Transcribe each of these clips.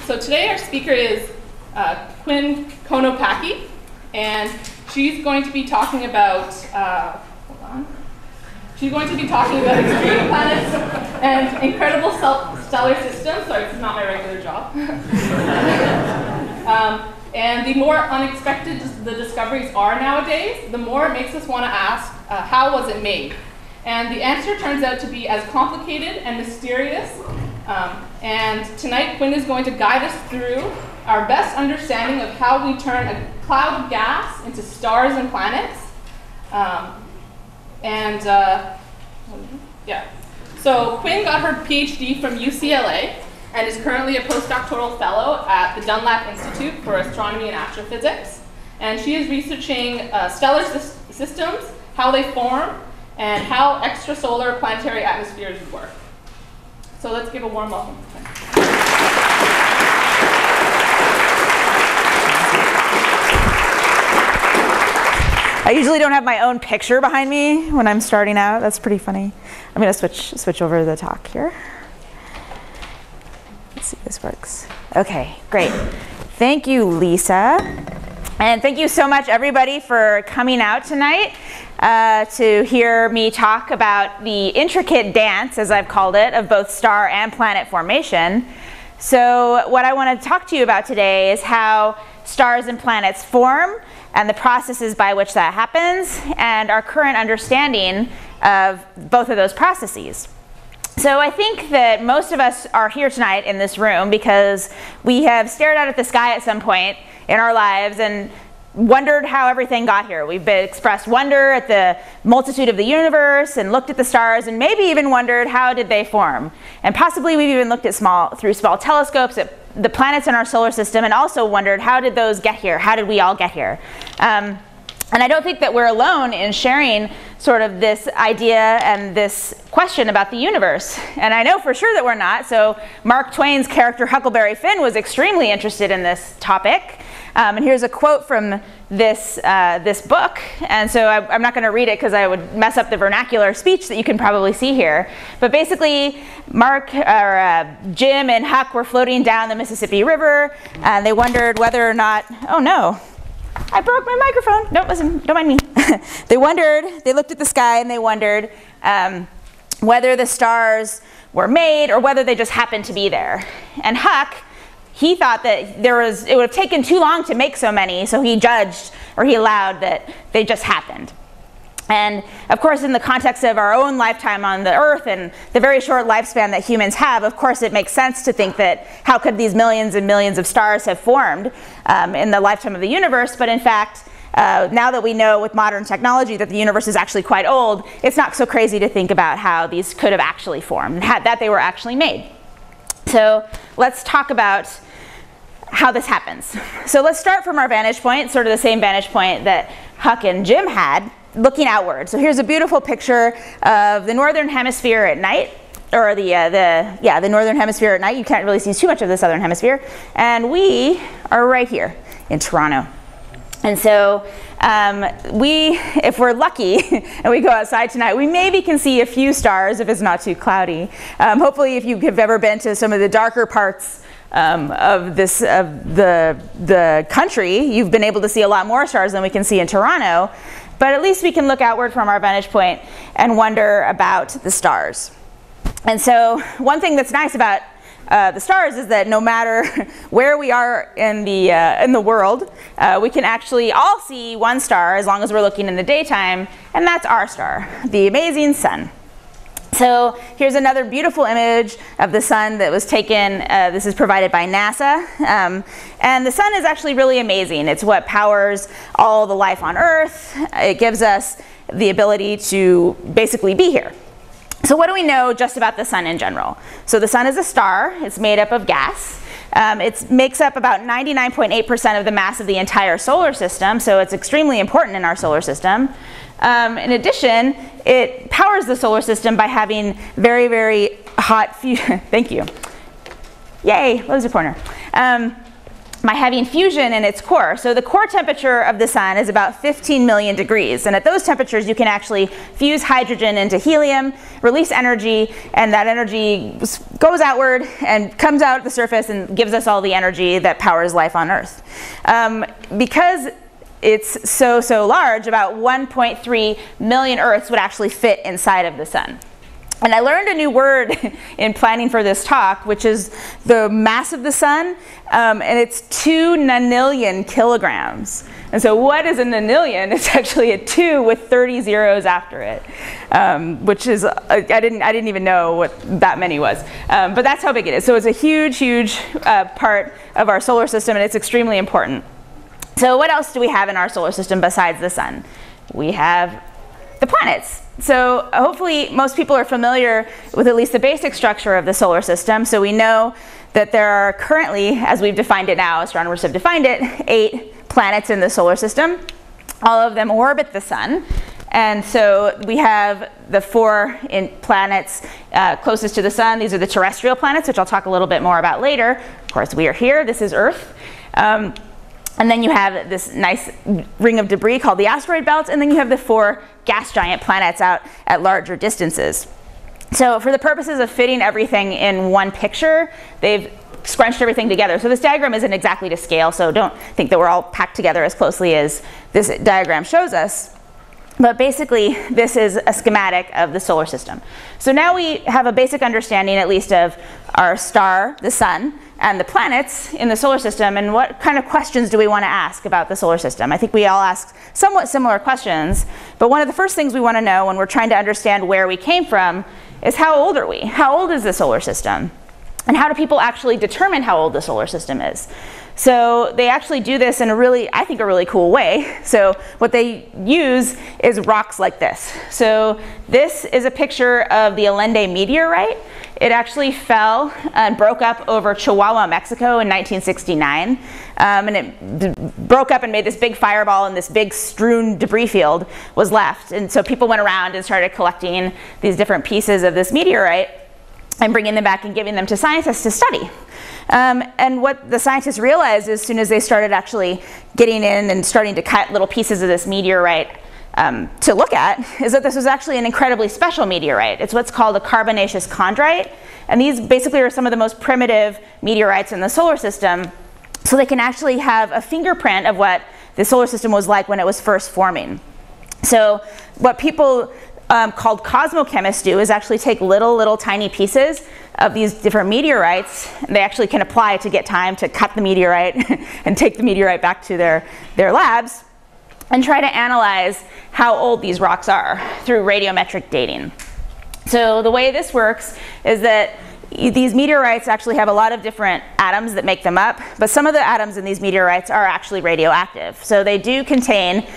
So today our speaker is Quinn Konopacky, and she's going to be talking about, She's going to be talking about exoplanets and incredible stellar systems. Sorry, this is not my regular job. And the more unexpected the discoveries are nowadays, the more it makes us want to ask, how was it made? And the answer turns out to be as complicated and mysterious. And tonight, Quinn is going to guide us through our best understanding of how we turn a cloud of gas into stars and planets. So Quinn got her Ph.D. from UCLA and is currently a postdoctoral fellow at the Dunlap Institute for Astronomy and Astrophysics. And she is researching stellar systems, how they form, and how extrasolar planetary atmospheres work. So let's give a warm welcome to Quinn. I usually don't have my own picture behind me when I'm starting out. That's pretty funny. I'm going to switch over to the talk here. Let's see if this works. Okay, great. Thank you, Lisa. And thank you so much, everybody, for coming out tonight to hear me talk about the intricate dance, as I've called it, of both star and planet formation. So what I want to talk to you about today is how stars and planets form and the processes by which that happens, and our current understanding of both of those processes. So I think that most of us are here tonight in this room because we have stared out at the sky at some point in our lives and wondered how everything got here. We've expressed wonder at the multitude of the universe and looked at the stars and maybe even wondered how did they form. And possibly we've even looked at through small telescopes at the planets in our solar system and also wondered how did those get here? How did we all get here? And I don't think that we're alone in sharing sort of this idea and this question about the universe. And I know for sure that we're not. So Mark Twain's character Huckleberry Finn was extremely interested in this topic. And here's a quote from this book. And so I'm not going to read it because I would mess up the vernacular speech that you can probably see here. But basically, Jim and Huck were floating down the Mississippi River, and they wondered whether or not, oh no, I broke my microphone. No, listen, don't mind me. They looked at the sky and they wondered whether the stars were made or whether they just happened to be there. And Huck, he thought that it would have taken too long to make so many, so he allowed that they just happened. And of course, in the context of our own lifetime on the Earth and the very short lifespan that humans have, of course it makes sense to think that how could these millions and millions of stars have formed in the lifetime of the universe. But in fact, now that we know with modern technology that the universe is actually quite old, it's not so crazy to think about how these could have actually formed, that they were actually made. So let's talk about how this happens. So let's start from our vantage point, sort of the same vantage point that Huck and Jim had, looking outward. So here's a beautiful picture of the northern hemisphere at night, or the northern hemisphere at night. You can't really see too much of the southern hemisphere. And we are right here in Toronto. And so if we're lucky and we go outside tonight, we maybe can see a few stars if it's not too cloudy. Hopefully, if you have ever been to some of the darker parts of the country, you've been able to see a lot more stars than we can see in Toronto. But at least we can look outward from our vantage point and wonder about the stars. And so one thing that's nice about the stars is that no matter where we are in the world, we can actually all see one star as long as we're looking in the daytime, and that's our star, the amazing sun. So here's another beautiful image of the sun that was taken. This is provided by NASA. And the sun is actually really amazing. It's what powers all the life on Earth. It gives us the ability to basically be here. So what do we know just about the sun in general? So the sun is a star. It's made up of gas. It makes up about 99.8% of the mass of the entire solar system, so it's extremely important in our solar system. In addition, it powers the solar system by having very, very hot fusion. Thank you. Yay, laser pointer. by having fusion in its core. So the core temperature of the sun is about 15 million degrees, and at those temperatures you can actually fuse hydrogen into helium, release energy, and that energy goes outward and comes out at the surface and gives us all the energy that powers life on Earth. Because it's so large, about 1.3 million Earths would actually fit inside of the sun. And I learned a new word in planning for this talk, which is the mass of the sun, and it's 2 nonillion kilograms. And so what is a nonillion? It's actually a 2 with 30 zeros after it, which is, I didn't even know what that many was. But that's how big it is. So it's a huge part of our solar system, and it's extremely important. So what else do we have in our solar system besides the sun? We have the planets. So hopefully most people are familiar with at least the basic structure of the solar system. So we know that there are currently, as we've defined it now, astronomers have defined it, 8 planets in the solar system. All of them orbit the sun. And so we have the 4 planets closest to the sun. These are the terrestrial planets, which I'll talk a little bit more about later. Of course, we are here. This is Earth. And then you have this nice ring of debris called the asteroid belt, and then you have the 4 gas giant planets out at larger distances. So for the purposes of fitting everything in one picture, they've scrunched everything together. So this diagram isn't exactly to scale, so don't think that we're all packed together as closely as this diagram shows us. But basically, this is a schematic of the solar system. So now we have a basic understanding, at least, of our star, the sun, and the planets in the solar system, and what kind of questions do we want to ask about the solar system. I think we all ask somewhat similar questions, but one of the first things we want to know when we're trying to understand where we came from is how old are we? How old is the solar system? And how do people actually determine how old the solar system is? So they actually do this in a really, I think, a really cool way. So what they use is rocks like this. So this is a picture of the Allende meteorite. It actually fell and broke up over Chihuahua, Mexico in 1969. And it broke up and made this big fireball, and this big strewn debris field was left. And so people went around and started collecting these different pieces of this meteorite and bringing them back and giving them to scientists to study. And what the scientists realized as soon as they started actually getting in and starting to cut little pieces of this meteorite to look at is that this was actually an incredibly special meteorite. It's what's called a carbonaceous chondrite. And these basically are some of the most primitive meteorites in the solar system. So they can actually have a fingerprint of what the solar system was like when it was first forming. So what people called cosmochemists do is actually take little tiny pieces of these different meteorites. And they actually can apply to get time to cut the meteorite and take the meteorite back to their labs and try to analyze how old these rocks are through radiometric dating. So the way this works is that these meteorites actually have a lot of different atoms that make them up, but some of the atoms in these meteorites are actually radioactive. So they do contain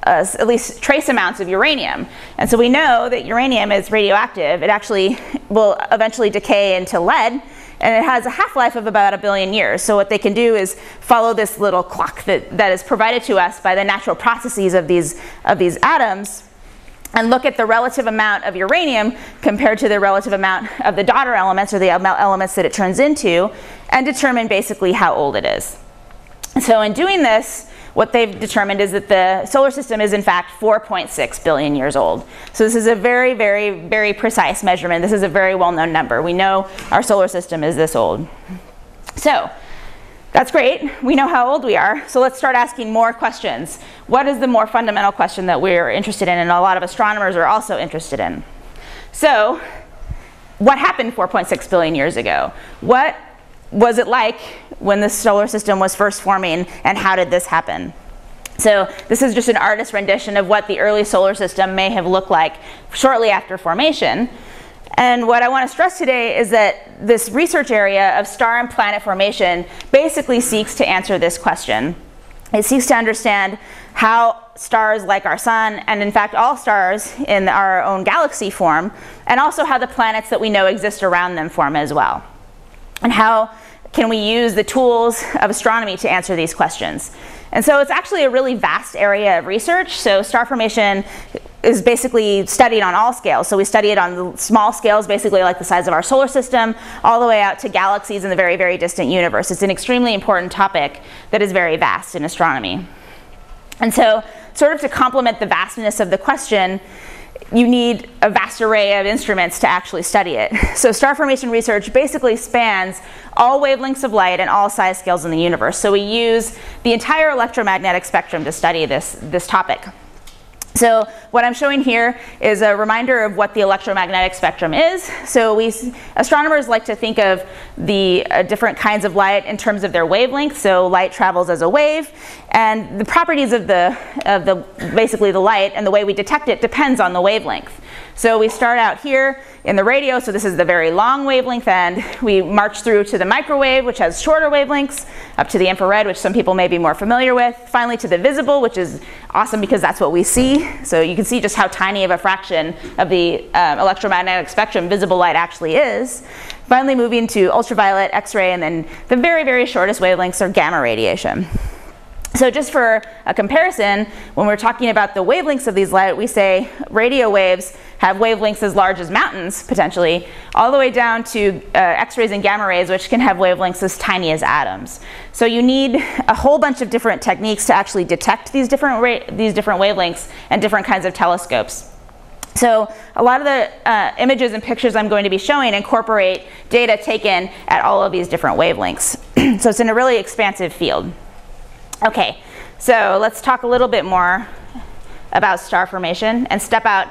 at least trace amounts of uranium. And so we know that uranium is radioactive. It actually will eventually decay into lead, and it has a half-life of about 1 billion years. So what they can do is follow this little clock that is provided to us by the natural processes of these atoms and look at the relative amount of uranium compared to the relative amount of the daughter elements or the elements that it turns into, and determine basically how old it is. So in doing this, what they've determined is that the solar system is in fact 4.6 billion years old. So this is a very precise measurement. This is a very well-known number. We know our solar system is this old. So that's great. We know how old we are. So let's start asking more questions. What is the more fundamental question that we're interested in and a lot of astronomers are also interested in? So what happened 4.6 billion years ago? What was it like when the solar system was first forming, and how did this happen? So this is just an artist's rendition of what the early solar system may have looked like shortly after formation. And what I want to stress today is that this research area of star and planet formation basically seeks to answer this question. It seeks to understand how stars like our sun, and in fact all stars in our own galaxy form, and also how the planets that we know exist around them form as well. And how can we use the tools of astronomy to answer these questions? And so it's actually a really vast area of research. So star formation is basically studied on all scales. So we study it on the small scales, basically like the size of our solar system, all the way out to galaxies in the very, very distant universe. It's an extremely important topic that is very vast in astronomy. And so, sort of to complement the vastness of the question, you need a vast array of instruments to actually study it. So star formation research basically spans all wavelengths of light and all size scales in the universe. So we use the entire electromagnetic spectrum to study this topic. So what I'm showing here is a reminder of what the electromagnetic spectrum is. So astronomers like to think of the different kinds of light in terms of their wavelength. So light travels as a wave, and the properties of basically the light and the way we detect it depends on the wavelength. So we start out here in the radio, so this is the very long wavelength end. We march through to the microwave, which has shorter wavelengths, up to the infrared, which some people may be more familiar with, finally to the visible, which is awesome because that's what we see. So you can see just how tiny of a fraction of the electromagnetic spectrum visible light actually is. Finally moving to ultraviolet, X-ray, and then the very, very shortest wavelengths are gamma radiation. So just for a comparison, when we're talking about the wavelengths of these light, we say radio waves have wavelengths as large as mountains, potentially, all the way down to X-rays and gamma rays, which can have wavelengths as tiny as atoms. So you need a whole bunch of different techniques to actually detect these different wavelengths and different kinds of telescopes. So a lot of the images and pictures I'm going to be showing incorporate data taken at all of these different wavelengths. So it's in a really expansive field. Okay, so let's talk a little bit more about star formation and step out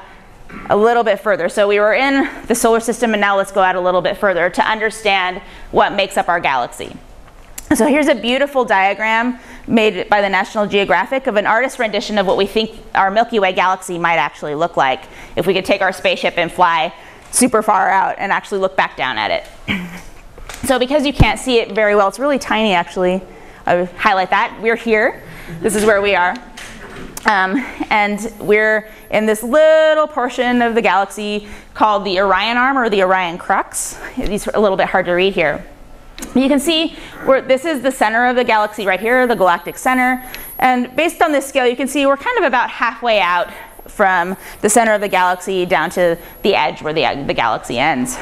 a little bit further. So we were in the solar system, and now let's go out a little bit further to understand what makes up our galaxy. So here's a beautiful diagram made by the National Geographic of an artist's rendition of what we think our Milky Way galaxy might actually look like if we could take our spaceship and fly super far out and actually look back down at it. So because you can't see it very well, it's really tiny actually. I would highlight that. We're here. This is where we are. And we're in this little portion of the galaxy called the Orion Arm or the Orion Crux. These are a little bit hard to read here. You can see this is the center of the galaxy right here, the galactic center. And based on this scale, you can see we're kind of about halfway out from the center of the galaxy down to the edge where the galaxy ends.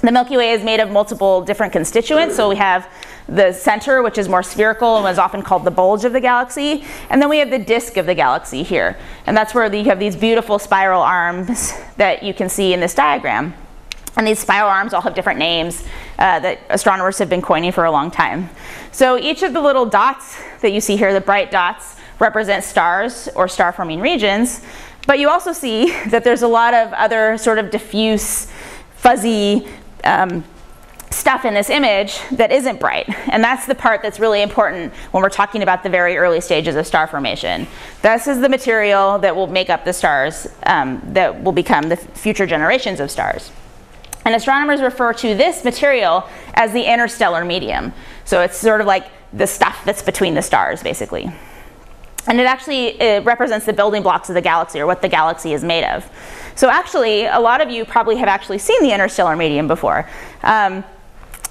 The Milky Way is made of multiple different constituents. So we have the center, which is more spherical and was often called the bulge of the galaxy. And then we have the disk of the galaxy here. And that's where you have these beautiful spiral arms that you can see in this diagram. And these spiral arms all have different names that astronomers have been coining for a long time. So each of the little dots that you see here, the bright dots, represent stars or star-forming regions. But you also see that there's a lot of other sort of diffuse, fuzzy stuff in this image that isn't bright. And that's the part that's really important when we're talking about the very early stages of star formation. This is the material that will make up the stars that will become the future generations of stars. And astronomers refer to this material as the interstellar medium. So it's sort of like the stuff that's between the stars, basically. And it represents the building blocks of the galaxy, or what the galaxy is made of. So actually, a lot of you probably have actually seen the interstellar medium before. And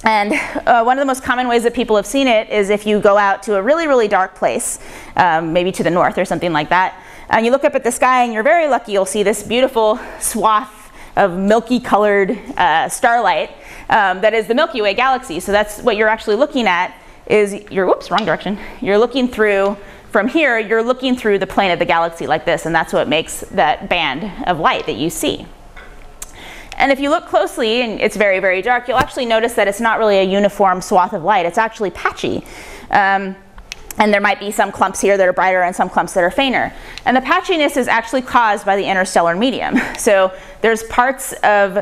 one of the most common ways that people have seen it is if you go out to a really, really dark place, maybe to the north or something like that, and you look up at the sky and you're very lucky, you'll see this beautiful swath of milky colored starlight that is the Milky Way galaxy. So that's what you're actually looking at is whoops, wrong direction. You're looking through, from here, you're looking through the plane of the galaxy like this, and that's what makes that band of light that you see. And if you look closely, and it's very, very dark, you'll actually notice that it's not really a uniform swath of light. It's actually patchy. And there might be some clumps here that are brighter and some clumps that are fainter. And the patchiness is actually caused by the interstellar medium. So there's parts of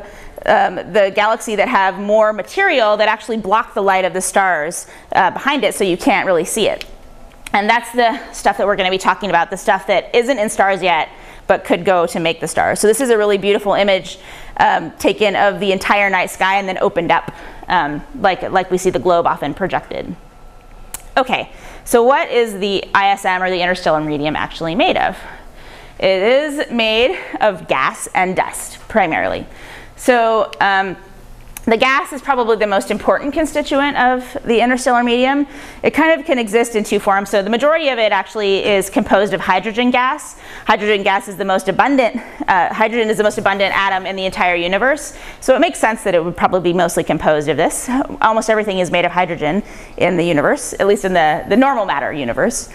the galaxy that have more material that actually block the light of the stars behind it, so you can't really see it. And that's the stuff that we're going to be talking about, the stuff that isn't in stars yet, but could go to make the stars. So this is a really beautiful image taken of the entire night sky and then opened up, like we see the globe often projected. Okay, so what is the ISM, or the interstellar medium, actually made of? It is made of gas and dust, primarily. So The gas is probably the most important constituent of the interstellar medium. It kind of can exist in two forms. So the majority of it actually is composed of hydrogen gas. Hydrogen gas is the most abundant, hydrogen is the most abundant atom in the entire universe. So it makes sense that it would probably be mostly composed of this. Almost everything is made of hydrogen in the universe, at least in the normal matter universe.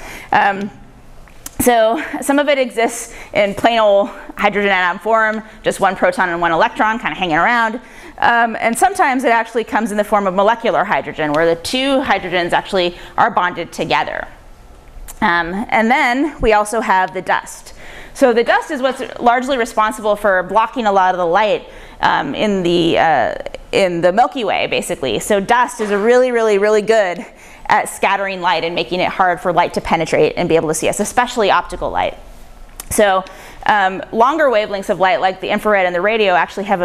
So some of it exists in plain old hydrogen atom form, just one proton and one electron kind of hanging around. And sometimes it actually comes in the form of molecular hydrogen, where the two hydrogens actually are bonded together. And then we also have the dust. So the dust is what's largely responsible for blocking a lot of the light in the Milky Way, basically. So dust is really good at scattering light and making it hard for light to penetrate and be able to see us, especially optical light. So longer wavelengths of light, like the infrared and the radio, actually have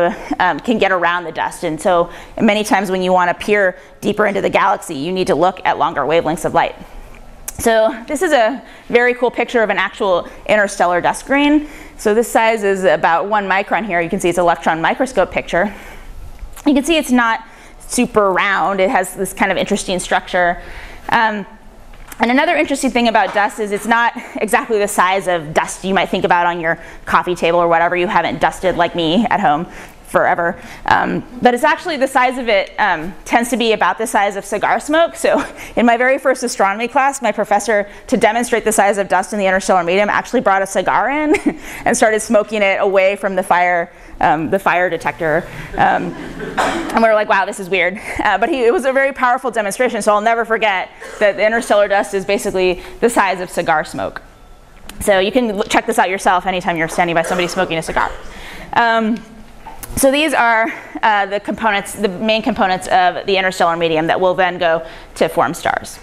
can get around the dust. And so many times when you want to peer deeper into the galaxy, you need to look at longer wavelengths of light. So this is a very cool picture of an actual interstellar dust grain. So this size is about 1 micron here. You can see it's an electron microscope picture. You can see it's not super round. It has this kind of interesting structure. And another interesting thing about dust is it's not exactly the size of dust you might think about on your coffee table or whatever. You haven't dusted like me at home forever. But it's actually, the size of it tends to be about the size of cigar smoke. So in my very first astronomy class, my professor, to demonstrate the size of dust in the interstellar medium, actually brought a cigar in and started smoking it away from the fire detector. And we were like, wow, this is weird. But it was a very powerful demonstration, so I'll never forget that the interstellar dust is basically the size of cigar smoke. So you can check this out yourself anytime you're standing by somebody smoking a cigar. So these are the components, the main components of the interstellar medium that will then go to form stars.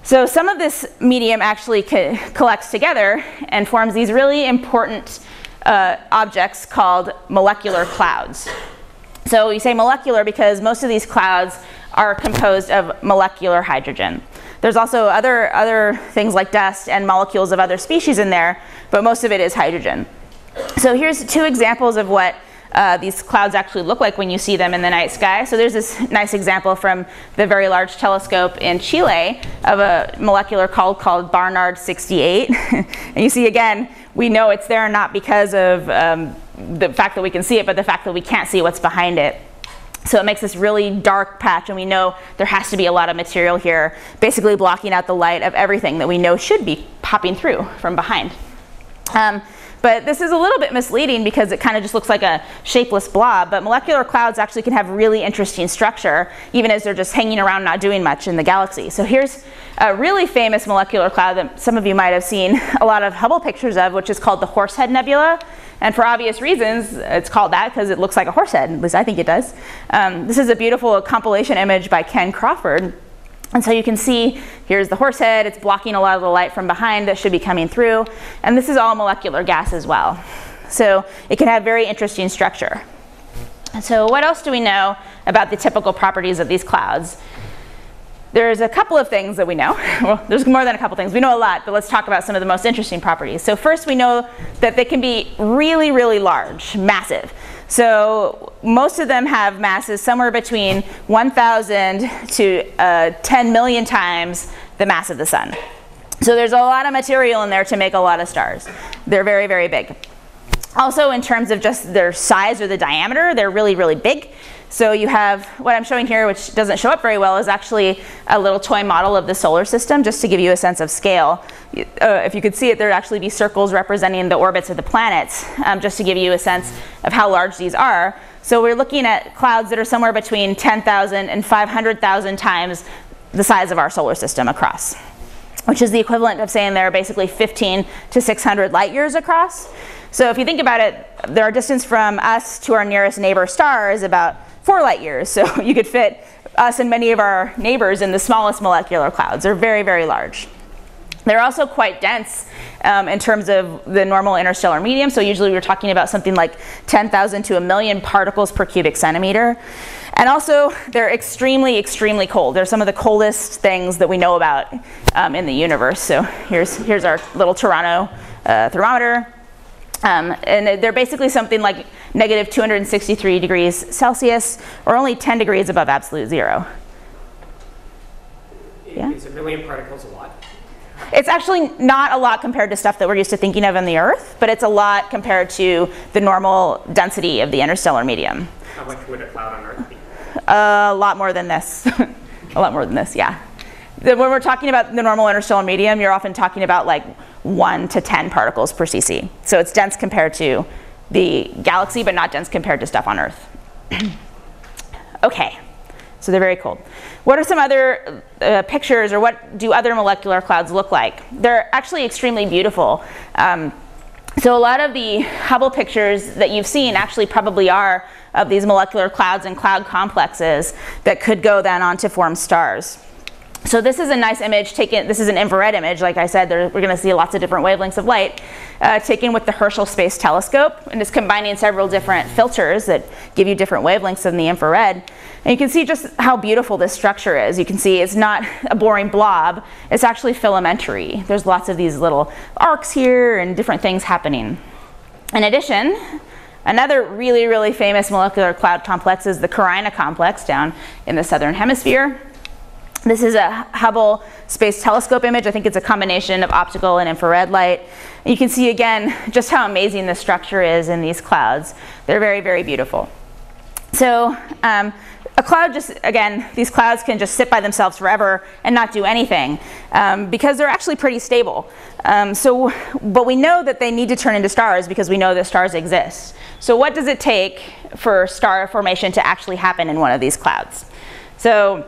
So some of this medium actually collects together and forms these really important objects called molecular clouds. So you say molecular because most of these clouds are composed of molecular hydrogen. There's also other things like dust and molecules of other species in there, but most of it is hydrogen. So here's two examples of what these clouds actually look like when you see them in the night sky. So there's this nice example from the Very Large Telescope in Chile of a molecular cloud called Barnard 68. And you see, again, we know it's there not because of the fact that we can see it, but the fact that we can't see what's behind it. So it makes this really dark patch, and we know there has to be a lot of material here, basically blocking out the light of everything that we know should be popping through from behind. But this is a little bit misleading because it kind of just looks like a shapeless blob, but molecular clouds actually can have really interesting structure, even as they're just hanging around not doing much in the galaxy. So here's a really famous molecular cloud that some of you might have seen a lot of Hubble pictures of, which is called the Horsehead Nebula. And for obvious reasons, it's called that because it looks like a horse head, at least I think it does. This is a beautiful compilation image by Ken Crawford. And so you can see, here's the horse head. It's blocking a lot of the light from behind that should be coming through. And this is all molecular gas as well. So it can have very interesting structure. So what else do we know about the typical properties of these clouds? There's a couple of things that we know. Well, there's more than a couple things. We know a lot, but let's talk about some of the most interesting properties. So first, we know that they can be really, really large, massive. So most of them have masses somewhere between 1,000 to 10 million times the mass of the sun. So there's a lot of material in there to make a lot of stars. They're very, very big. Also, in terms of just their size or the diameter, they're really, really big. So you have, what I'm showing here, which doesn't show up very well, is actually a little toy model of the solar system, just to give you a sense of scale. If you could see it, there'd actually be circles representing the orbits of the planets, just to give you a sense of how large these are. So we're looking at clouds that are somewhere between 10,000 and 500,000 times the size of our solar system across, which is the equivalent of saying they're basically 15 to 600 light years across. So if you think about it, our distance from us to our nearest neighbor star is about 4 light years. So you could fit us and many of our neighbors in the smallest molecular clouds. They're very, very large. They're also quite dense in terms of the normal interstellar medium. So usually we're talking about something like 10,000 to 1,000,000 particles per cubic centimeter. And also they're extremely, extremely cold. They're some of the coldest things that we know about in the universe. So here's our little Toronto thermometer. And they're basically something like negative 263 degrees Celsius, or only 10 degrees above absolute zero. Yeah? Is a million particles a lot? It's actually not a lot compared to stuff that we're used to thinking of in the Earth, but it's a lot compared to the normal density of the interstellar medium. How much would a cloud on Earth be? A lot more than this. A lot more than this, yeah. When we're talking about the normal interstellar medium, you're often talking about like 1 to 10 particles per cc. So it's dense compared to the galaxy, but not dense compared to stuff on Earth. Okay, so they're very cold. What are some other pictures, or what do other molecular clouds look like? They're actually extremely beautiful. So a lot of the Hubble pictures that you've seen actually probably are of these molecular clouds and cloud complexes that could go then on to form stars. So this is a nice image taken, this is an infrared image, like I said, we're going to see lots of different wavelengths of light, taken with the Herschel Space Telescope, and it's combining several different filters that give you different wavelengths in the infrared. And you can see just how beautiful this structure is. You can see it's not a boring blob, it's actually filamentary. There's lots of these little arcs here and different things happening. In addition, another really, really famous molecular cloud complex is the Carina complex down in the southern hemisphere. This is a Hubble Space Telescope image. I think it's a combination of optical and infrared light. And you can see again just how amazing the structure is in these clouds. They're very, very beautiful. So a cloud just, again, these clouds can just sit by themselves forever and not do anything because they're actually pretty stable. But we know that they need to turn into stars because we know that stars exist. So what does it take for star formation to actually happen in one of these clouds? So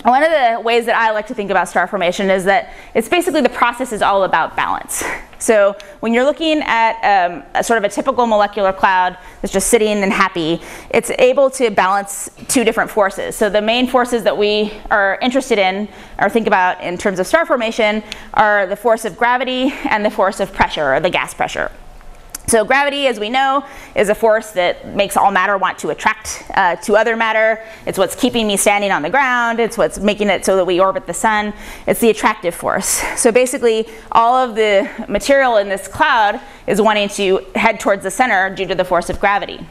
one of the ways that I like to think about star formation is that it's basically the process is all about balance. So when you're looking at a sort of a typical molecular cloud that's just sitting and happy, it's able to balance two different forces. So the main forces that we are interested in or think about in terms of star formation are the force of gravity and the force of pressure, or the gas pressure. So gravity, as we know, is a force that makes all matter want to attract to other matter. It's what's keeping me standing on the ground. It's what's making it so that we orbit the sun. It's the attractive force. So basically, all of the material in this cloud is wanting to head towards the center due to the force of gravity.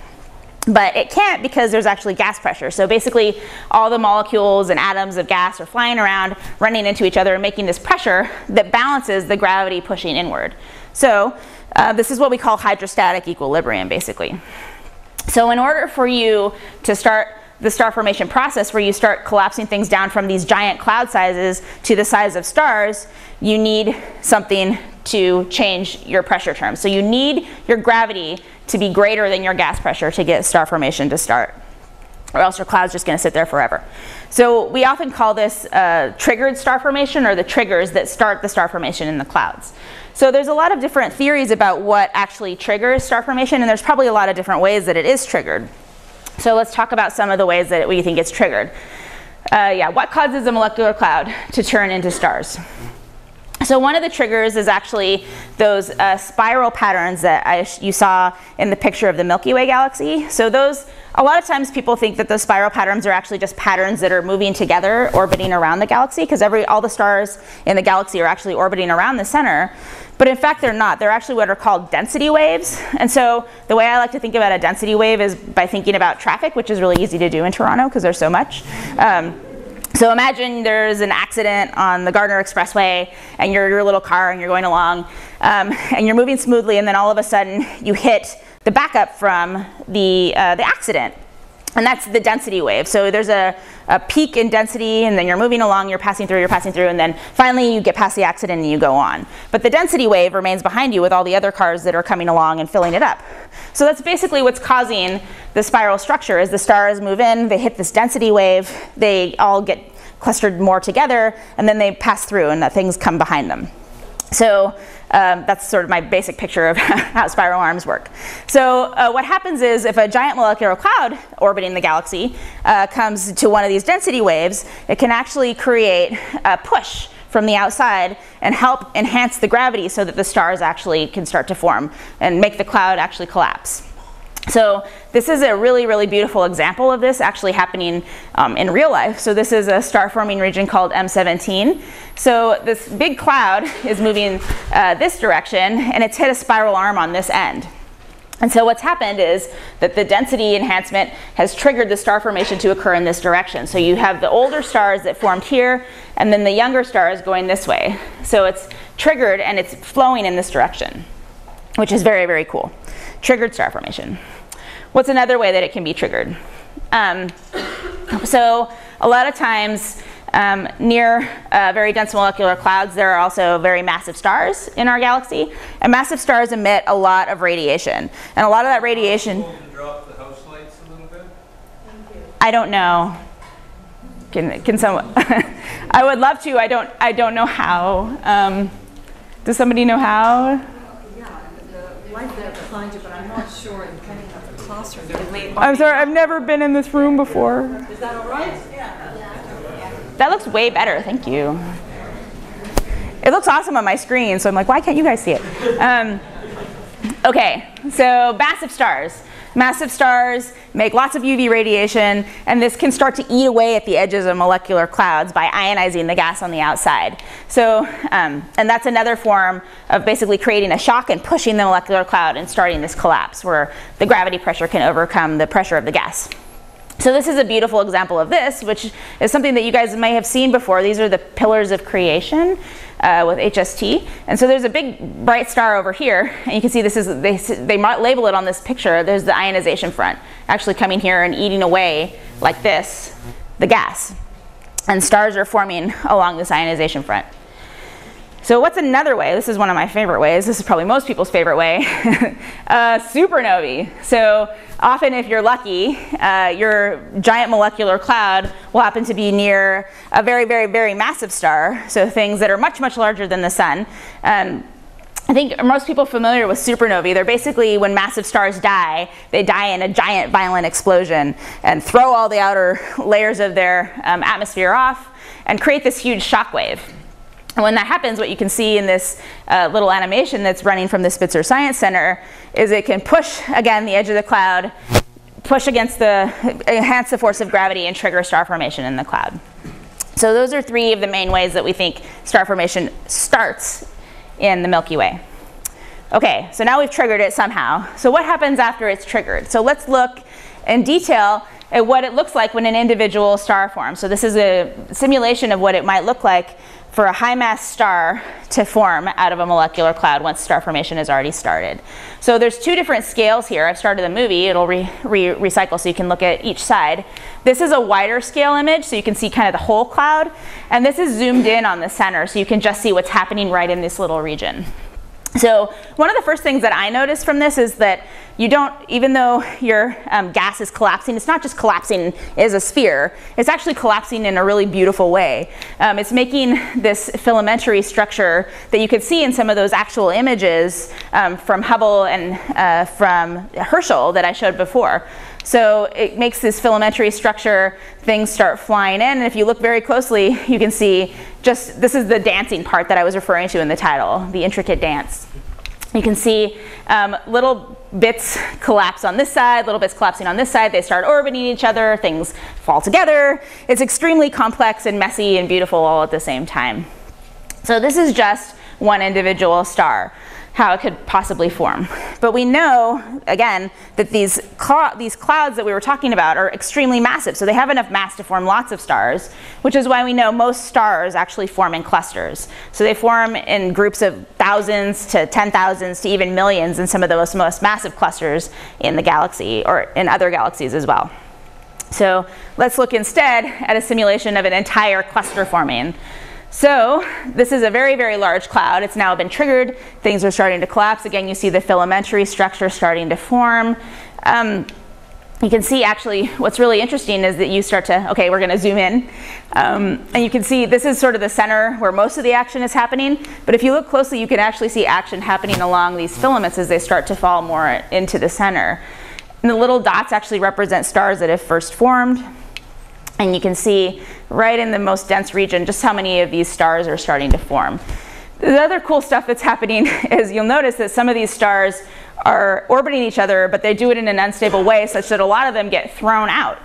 But it can't because there's actually gas pressure. So basically, all the molecules and atoms of gas are flying around, running into each other, and making this pressure that balances the gravity pushing inward. So this is what we call hydrostatic equilibrium, basically. So in order for you to start the star formation process, where you start collapsing things down from these giant cloud sizes to the size of stars, you need something to change your pressure terms. So you need your gravity to be greater than your gas pressure to get star formation to start, or else your cloud's just going to sit there forever. So we often call this triggered star formation, or the triggers that start the star formation in the clouds. So there's a lot of different theories about what actually triggers star formation, and there's probably a lot of different ways that it is triggered. So let's talk about some of the ways that we think it's triggered. What causes a molecular cloud to turn into stars? So one of the triggers is actually those spiral patterns that you saw in the picture of the Milky Way galaxy. So those, a lot of times people think that those spiral patterns are actually just patterns that are moving together, orbiting around the galaxy, because all the stars in the galaxy are actually orbiting around the center. But in fact, they're not. They're actually what are called density waves. And so the way I like to think about a density wave is by thinking about traffic, which is really easy to do in Toronto because there's so much. So imagine there's an accident on the Gardner Expressway, and you're your little car and you're going along, and you're moving smoothly, and then all of a sudden you hit the backup from the accident. And that's the density wave. So there's a peak in density, and then you're moving along, you're passing through, and then finally you get past the accident and you go on. But the density wave remains behind you with all the other cars that are coming along and filling it up. So that's basically what's causing the spiral structure. As the stars move in, they hit this density wave, they all get clustered more together, and then they pass through and things come behind them. So that's sort of my basic picture of how spiral arms work. So what happens is if a giant molecular cloud orbiting the galaxy comes to one of these density waves, it can actually create a push from the outside and help enhance the gravity so that the stars actually can start to form and make the cloud actually collapse. So this is a really, really beautiful example of this actually happening in real life. So this is a star-forming region called M17. So this big cloud is moving this direction, and it's hit a spiral arm on this end. And so what's happened is that the density enhancement has triggered the star formation to occur in this direction. So you have the older stars that formed here, and then the younger stars going this way. So it's triggered and it's flowing in this direction, which is very, very cool. Triggered star formation. What's another way that it can be triggered? So a lot of times near very dense molecular clouds, there are also very massive stars in our galaxy. And massive stars emit a lot of radiation. And a lot of that radiation... Drop the house lights a little bit? I don't know. Can someone... I would love to. I don't know how. Does somebody know how? Yeah, the light there behind you, but I'm not sure. Depending on the classroom. I'm sorry, I've never been in this room before. Is that all right? That looks way better, thank you. It looks awesome on my screen, so I'm like, why can't you guys see it? Okay, so massive stars. Massive stars make lots of UV radiation, and this can start to eat away at the edges of molecular clouds by ionizing the gas on the outside. So, and that's another form of basically creating a shock and pushing the molecular cloud and starting this collapse where the gravity pressure can overcome the pressure of the gas. So this is a beautiful example of this, which is something that you guys may have seen before. These are the pillars of creation with HST. And so there's a big bright star over here, and you can see this is, they might label it on this picture. There's the ionization front actually coming here and eating away like this, the gas. And stars are forming along this ionization front. So what's another way? This is one of my favorite ways. This is probably most people's favorite way. Supernovae. So often if you're lucky, your giant molecular cloud will happen to be near a very, very, very massive star. So things that are much, much larger than the sun. I think most people are familiar with supernovae. They're basically when massive stars die, they die in a giant violent explosion and throw all the outer layers of their atmosphere off and create this huge shock wave. And when that happens, what you can see in this little animation that's running from the Spitzer Science Center is it can push, again, the edge of the cloud, push against enhance the force of gravity and trigger star formation in the cloud. So those are three of the main ways that we think star formation starts in the Milky Way. Okay, so now we've triggered it somehow. So what happens after it's triggered? So let's look in detail at what it looks like when an individual star forms. So this is a simulation of what it might look like for a high mass star to form out of a molecular cloud once star formation has already started. So there's two different scales here. I've started a movie. It'll recycle so you can look at each side. This is a wider scale image, so you can see kind of the whole cloud. And this is zoomed in on the center, so you can just see what's happening right in this little region. So one of the first things that I noticed from this is that you don't, even though your gas is collapsing, it's not just collapsing as a sphere, it's actually collapsing in a really beautiful way. It's making this filamentary structure that you could see in some of those actual images from Hubble and from Herschel that I showed before. So it makes this filamentary structure, things start flying in, and if you look very closely, you can see just, this is the dancing part that I was referring to in the title, the intricate dance. You can see little bits collapse on this side, little bits collapsing on this side, they start orbiting each other, things fall together. It's extremely complex and messy and beautiful all at the same time. So this is just one individual star, how it could possibly form. But we know, again, that these clouds that we were talking about are extremely massive, so they have enough mass to form lots of stars, which is why we know most stars actually form in clusters. So they form in groups of thousands to 10,000s to even millions in some of the most massive clusters in the galaxy, or in other galaxies as well. So let's look instead at a simulation of an entire cluster forming. So this is a very, very large cloud. It's now been triggered. Things are starting to collapse. Again, you see the filamentary structure starting to form. You can see actually what's really interesting is that you start to, okay, we're going to zoom in. And you can see this is sort of the center where most of the action is happening. But if you look closely, you can actually see action happening along these filaments as they start to fall more into the center. And the little dots actually represent stars that have first formed. And you can see right in the most dense region just how many of these stars are starting to form. The other cool stuff that's happening is you'll notice that some of these stars are orbiting each other, but they do it in an unstable way such that a lot of them get thrown out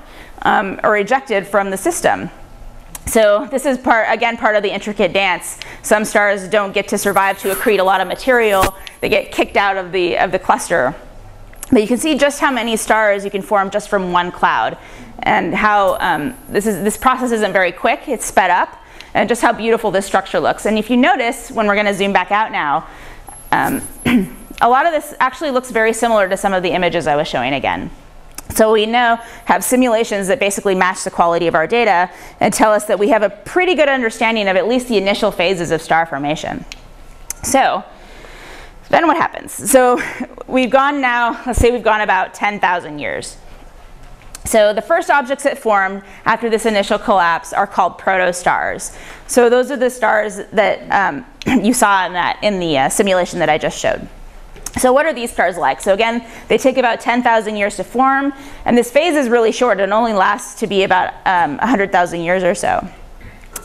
or ejected from the system. So this is again part of the intricate dance. Some stars don't get to survive to accrete a lot of material. They get kicked out of the cluster. But you can see just how many stars you can form just from one cloud, and how this process isn't very quick, it's sped up, and just how beautiful this structure looks. And if you notice, when we're going to zoom back out now, a lot of this actually looks very similar to some of the images I was showing again. So we now have simulations that basically match the quality of our data and tell us that we have a pretty good understanding of at least the initial phases of star formation. So then what happens? So we've gone now, let's say we've gone about 10,000 years. So the first objects that formed after this initial collapse are called protostars. So those are the stars that you saw in the simulation that I just showed. So what are these stars like? So again, they take about 10,000 years to form, and this phase is really short. It only lasts to be about 100,000 years or so.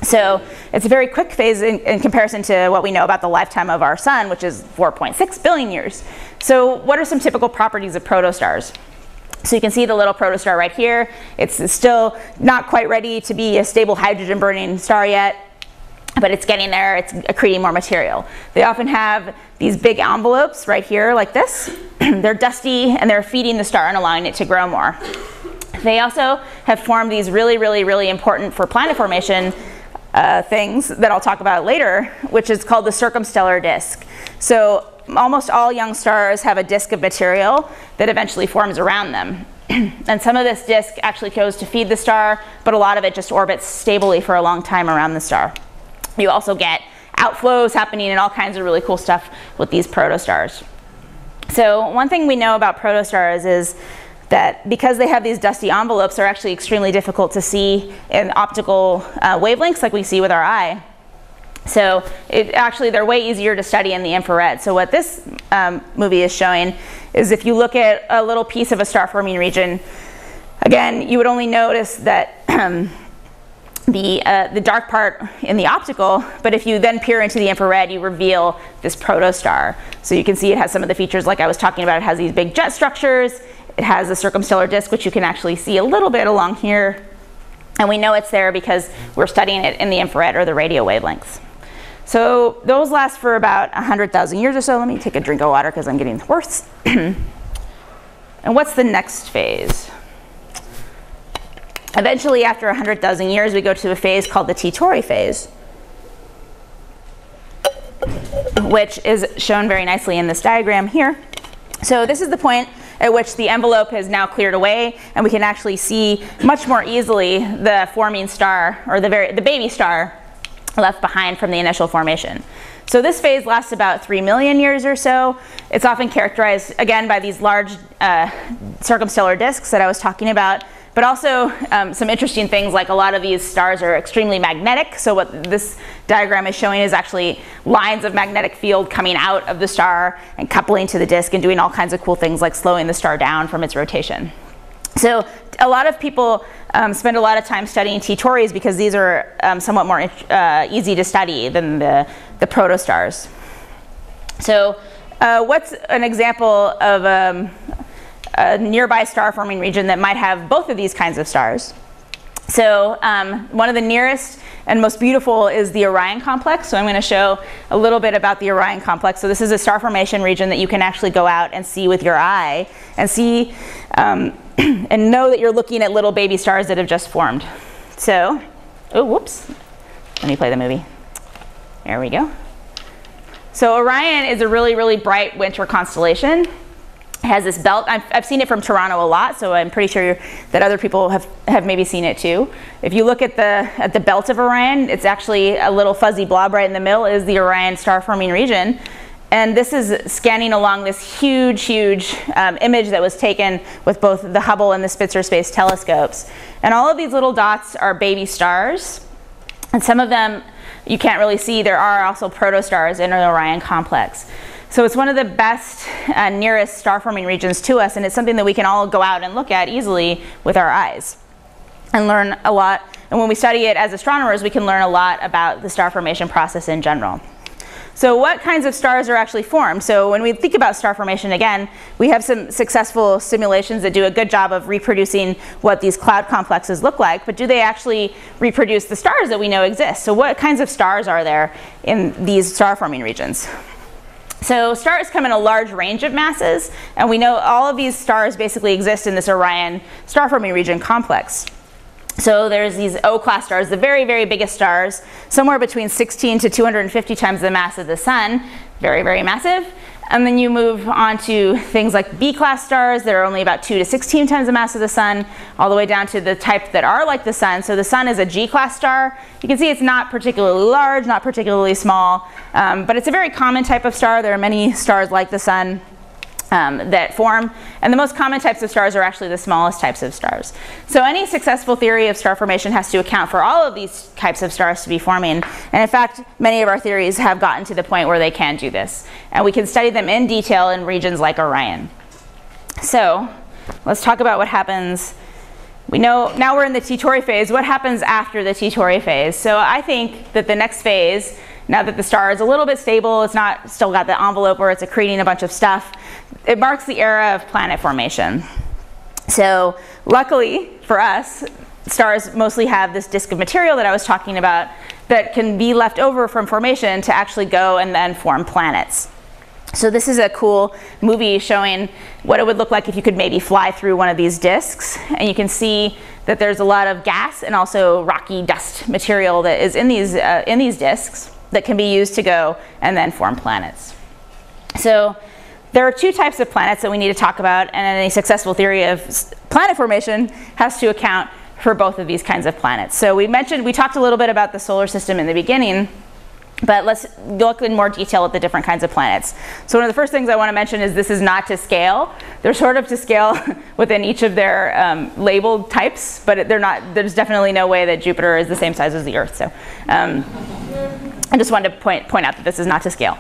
So it's a very quick phase in comparison to what we know about the lifetime of our sun, which is 4.6 billion years. So what are some typical properties of protostars? So you can see the little protostar right here. It's still not quite ready to be a stable hydrogen burning star yet, but it's getting there. It's accreting more material. They often have these big envelopes right here like this. They're dusty, and they're feeding the star and allowing it to grow more. They also have formed these really important for planet formation things that I'll talk about later, which is called the circumstellar disk. So almost all young stars have a disk of material that eventually forms around them. And some of this disk actually goes to feed the star, but a lot of it just orbits stably for a long time around the star. You also get outflows happening and all kinds of really cool stuff with these protostars. So one thing we know about protostars is that because they have these dusty envelopes, they're actually extremely difficult to see in optical wavelengths like we see with our eye. So they're way easier to study in the infrared. So what this movie is showing is if you look at a little piece of a star forming region, again, you would only notice that the dark part in the optical, but if you then peer into the infrared, you reveal this protostar. So you can see it has some of the features like I was talking about. It has these big jet structures. It has a circumstellar disk, which you can actually see a little bit along here. And we know it's there because we're studying it in the infrared or the radio wavelengths. So those last for about 100,000 years or so. Let me take a drink of water because I'm getting hoarse. And what's the next phase? Eventually, after 100,000 years, we go to a phase called the Tauri phase, which is shown very nicely in this diagram here. So this is the point at which the envelope has now cleared away, and we can actually see much more easily the forming star, or the baby star left behind from the initial formation. So this phase lasts about 3 million years or so. It's often characterized, again, by these large circumstellar disks that I was talking about, but also some interesting things like a lot of these stars are extremely magnetic. So what this diagram is showing is actually lines of magnetic field coming out of the star and coupling to the disk and doing all kinds of cool things like slowing the star down from its rotation. So a lot of people spend a lot of time studying T-Tauris because these are somewhat more easy to study than the protostars. So what's an example of a nearby star forming region that might have both of these kinds of stars? So one of the nearest and most beautiful is the Orion complex. So I'm going to show a little bit about the Orion complex. So this is a star formation region that you can actually go out and see with your eye and see and know that you're looking at little baby stars that have just formed. So, oh, whoops. Let me play the movie. There we go. So Orion is a really bright winter constellation. It has this belt. I've seen it from Toronto a lot, so I'm pretty sure that other people have maybe seen it too. If you look at the belt of Orion, it's actually a little fuzzy blob right in the middle is the Orion star forming region. And this is scanning along this huge image that was taken with both the Hubble and the Spitzer Space telescopes. And all of these little dots are baby stars. And some of them you can't really see. There are also protostars in the Orion complex. So it's one of the best nearest star forming regions to us, and it's something that we can all go out and look at easily with our eyes and learn a lot. And when we study it as astronomers, we can learn a lot about the star formation process in general. So what kinds of stars are actually formed? So when we think about star formation, again, we have some successful simulations that do a good job of reproducing what these cloud complexes look like, but do they actually reproduce the stars that we know exist? So what kinds of stars are there in these star forming regions? So stars come in a large range of masses, and we know all of these stars basically exist in this Orion star-forming region complex. So there's these O-class stars, the very, very biggest stars, somewhere between 16 to 250 times the mass of the sun, very, very massive. And then you move on to things like B-class stars that are only about 2 to 16 times the mass of the sun, all the way down to the type that are like the sun. So the sun is a G-class star. You can see it's not particularly large, not particularly small, but it's a very common type of star. There are many stars like the sun that form, and the most common types of stars are actually the smallest types of stars. So any successful theory of star formation has to account for all of these types of stars to be forming, and in fact many of our theories have gotten to the point where they can do this, and we can study them in detail in regions like Orion. So let's talk about what happens. We know now we're in the Tauri phase. What happens after the Tauri phase? So I think that the next phase, now that the star is a little bit stable, it's not still got the envelope where it's accreting a bunch of stuff, it marks the era of planet formation. So luckily for us, stars mostly have this disk of material that I was talking about that can be left over from formation to actually go and then form planets. So this is a cool movie showing what it would look like if you could maybe fly through one of these disks, and you can see that there's a lot of gas and also rocky dust material that is in these disks that can be used to go and then form planets. So there are two types of planets that we need to talk about, and any successful theory of planet formation has to account for both of these kinds of planets. So we talked a little bit about the solar system in the beginning, but let's look in more detail at the different kinds of planets. So one of the first things I want to mention is this is not to scale. They're sort of to scale within each of their labeled types, but they're not. There's definitely no way that Jupiter is the same size as the Earth. So I just wanted to point out that this is not to scale.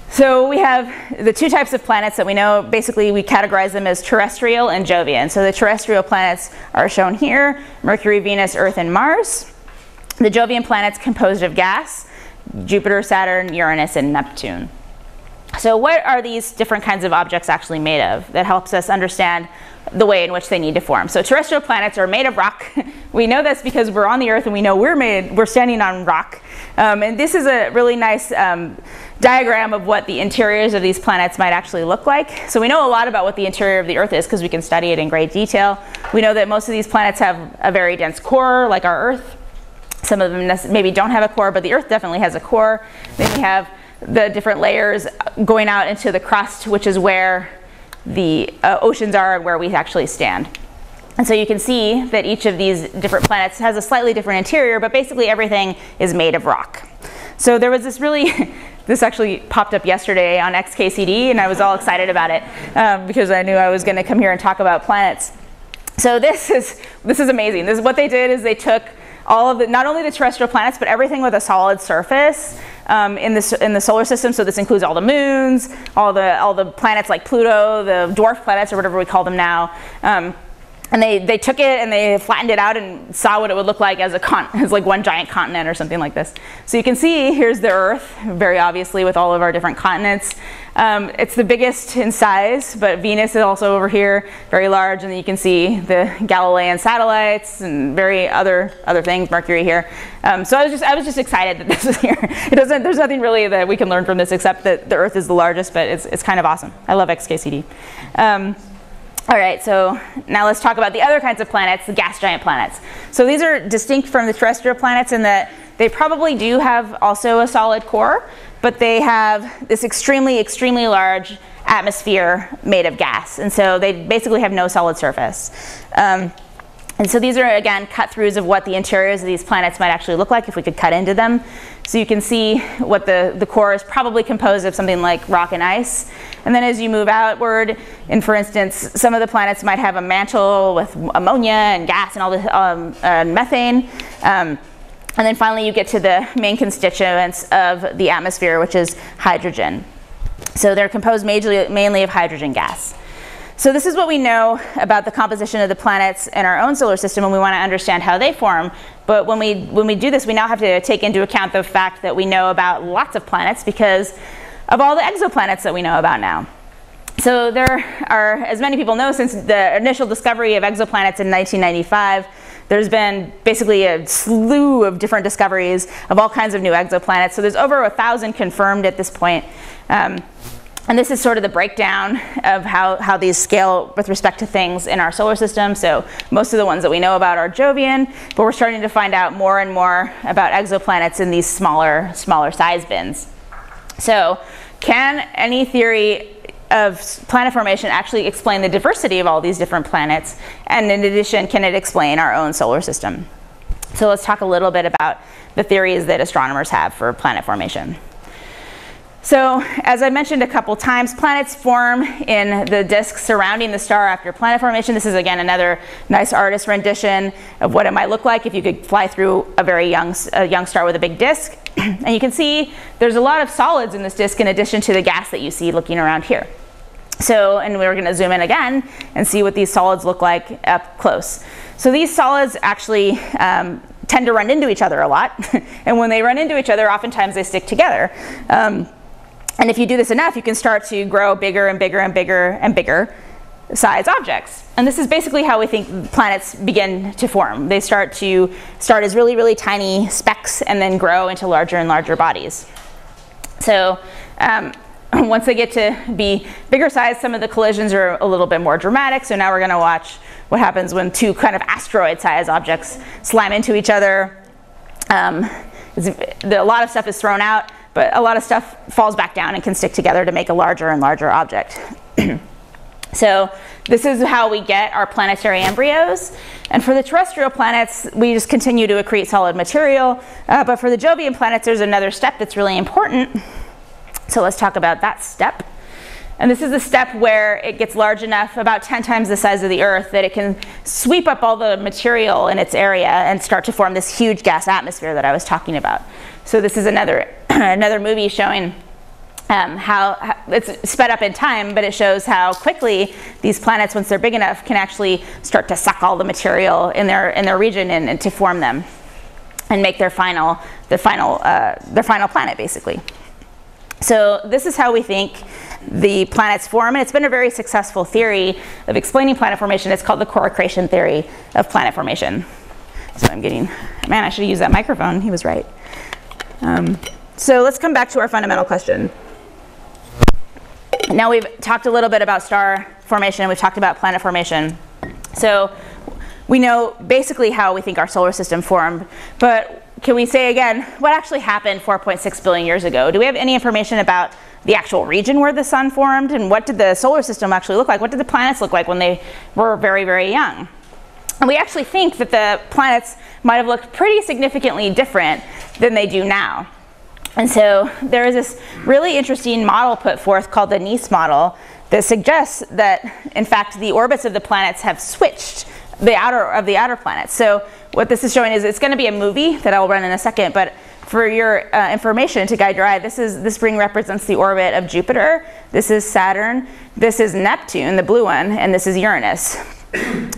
So we have the two types of planets that we know. Basically, we categorize them as terrestrial and Jovian. So the terrestrial planets are shown here: Mercury, Venus, Earth, and Mars. The Jovian planets composed of gas: Jupiter, Saturn, Uranus, and Neptune. So what are these different kinds of objects actually made of that helps us understand the way in which they need to form? So terrestrial planets are made of rock. We know this because we're on the Earth and we know we're standing on rock. And this is a really nice diagram of what the interiors of these planets might actually look like. So we know a lot about what the interior of the Earth is because we can study it in great detail. We know that most of these planets have a very dense core, like our Earth. Some of them maybe don't have a core, but the Earth definitely has a core. Then we have the different layers going out into the crust, which is where the oceans are and where we actually stand. And so you can see that each of these different planets has a slightly different interior, but basically everything is made of rock. So there was this this actually popped up yesterday on XKCD, and I was all excited about it because I knew I was going to come here and talk about planets. So this is amazing. This is what they did is they took all of the, not only the terrestrial planets, but everything with a solid surface in the solar system. So this includes all the moons, all the planets like Pluto, the dwarf planets or whatever we call them now. And they took it and they flattened it out and saw what it would look like as like one giant continent or something like this. So you can see here's the Earth, very obviously with all of our different continents. It's the biggest in size, but Venus is also over here, very large, and then you can see the Galilean satellites and other things, Mercury here. So I was just excited that this was here. There's nothing really that we can learn from this except that the Earth is the largest, but it's kind of awesome. I love XKCD. All right, so now let's talk about the other kinds of planets, the gas giant planets. So these are distinct from the terrestrial planets in that they probably do have also a solid core, but they have this extremely, extremely large atmosphere made of gas. And so they basically have no solid surface. And so these are, again, cut-throughs of what the interiors of these planets might actually look like if we could cut into them. So you can see what the core is probably composed of something like rock and ice. And then as you move outward, and for instance, some of the planets might have a mantle with ammonia and gas and all the methane. And then finally you get to the main constituents of the atmosphere, which is hydrogen. So they're composed mainly of hydrogen gas. So this is what we know about the composition of the planets in our own solar system, and we want to understand how they form. But when we do this, we now have to take into account the fact that we know about lots of planets because of all the exoplanets that we know about now. So there are, as many people know, since the initial discovery of exoplanets in 1995, there's been basically a slew of different discoveries of all kinds of new exoplanets. So there's over 1,000 confirmed at this point. And this is sort of the breakdown of how these scale with respect to things in our solar system. So most of the ones that we know about are Jovian, but we're starting to find out more and more about exoplanets in these smaller size bins. So can any theory of planet formation actually explain the diversity of all these different planets? And in addition, can it explain our own solar system? So let's talk a little bit about the theories that astronomers have for planet formation. So, as I mentioned a couple times, planets form in the disk surrounding the star after planet formation. This is, again, another nice artist rendition of what it might look like if you could fly through a very young star with a big disk. And you can see there's a lot of solids in this disk in addition to the gas that you see looking around here. So, and we're going to zoom in again and see what these solids look like up close. So these solids actually tend to run into each other a lot. And when they run into each other, oftentimes they stick together. And if you do this enough, you can start to grow bigger and bigger and bigger and bigger size objects. And this is basically how we think planets begin to form. They start as really, really tiny specks and then grow into larger and larger bodies. So once they get to be bigger size, some of the collisions are a little bit more dramatic. So now we're going to watch what happens when two kind of asteroid-sized objects slam into each other. A lot of stuff is thrown out, but a lot of stuff falls back down and can stick together to make a larger and larger object. So this is how we get our planetary embryos. And for the terrestrial planets, we just continue to accrete solid material. But for the Jovian planets, there's another step that's really important. So let's talk about that step. And this is the step where it gets large enough, about 10 times the size of the Earth, that it can sweep up all the material in its area and start to form this huge gas atmosphere that I was talking about. So this is another movie showing how it's sped up in time, but it shows how quickly these planets, once they're big enough, can actually start to suck all the material in their region and to form them and make their final planet, basically. So this is how we think the planets form, and it's been a very successful theory of explaining planet formation. It's called the core accretion theory of planet formation. So man, I should have used that microphone. He was right. So let's come back to our fundamental question. Now we've talked a little bit about star formation, we've talked about planet formation. So we know basically how we think our solar system formed, but can we say again, what actually happened 4.6 billion years ago? Do we have any information about the actual region where the sun formed, and what did the solar system actually look like? What did the planets look like when they were very, very young? And we actually think that the planets might have looked pretty significantly different than they do now. And so there is this really interesting model put forth called the Nice model that suggests that, in fact, the orbits of the planets have switched the outer planets. So what this is showing is, it's going to be a movie that I'll run in a second, but for your information to guide your eye, this ring represents the orbit of Jupiter. This is Saturn. This is Neptune, the blue one, and this is Uranus.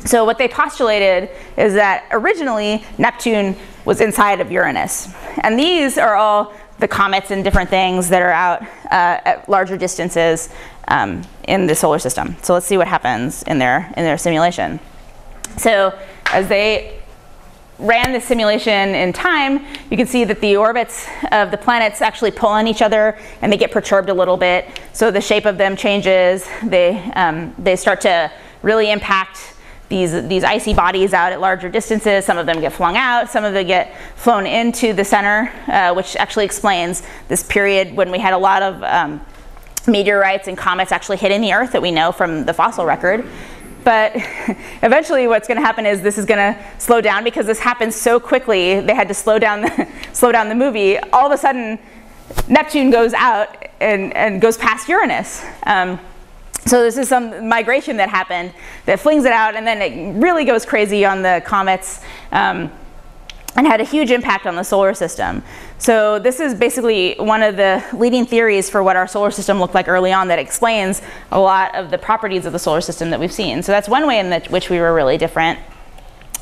So what they postulated is that originally Neptune was inside of Uranus. And these are all the comets and different things that are out at larger distances in the solar system. So let's see what happens in their simulation. So as they ran this simulation in time, you can see that the orbits of the planets actually pull on each other and they get perturbed a little bit. So the shape of them changes. They start to really impact these icy bodies out at larger distances. Some of them get flung out, some of them get flown into the center, which actually explains this period when we had a lot of meteorites and comets actually hitting the Earth that we know from the fossil record. But eventually what's going to happen is this is going to slow down, because this happens so quickly. They had to slow down the movie. All of a sudden, Neptune goes out and goes past Uranus. So this is some migration that happened that flings it out, and then it really goes crazy on the comets and had a huge impact on the solar system. So this is basically one of the leading theories for what our solar system looked like early on, that explains a lot of the properties of the solar system that we've seen. So that's one way in which we were really different.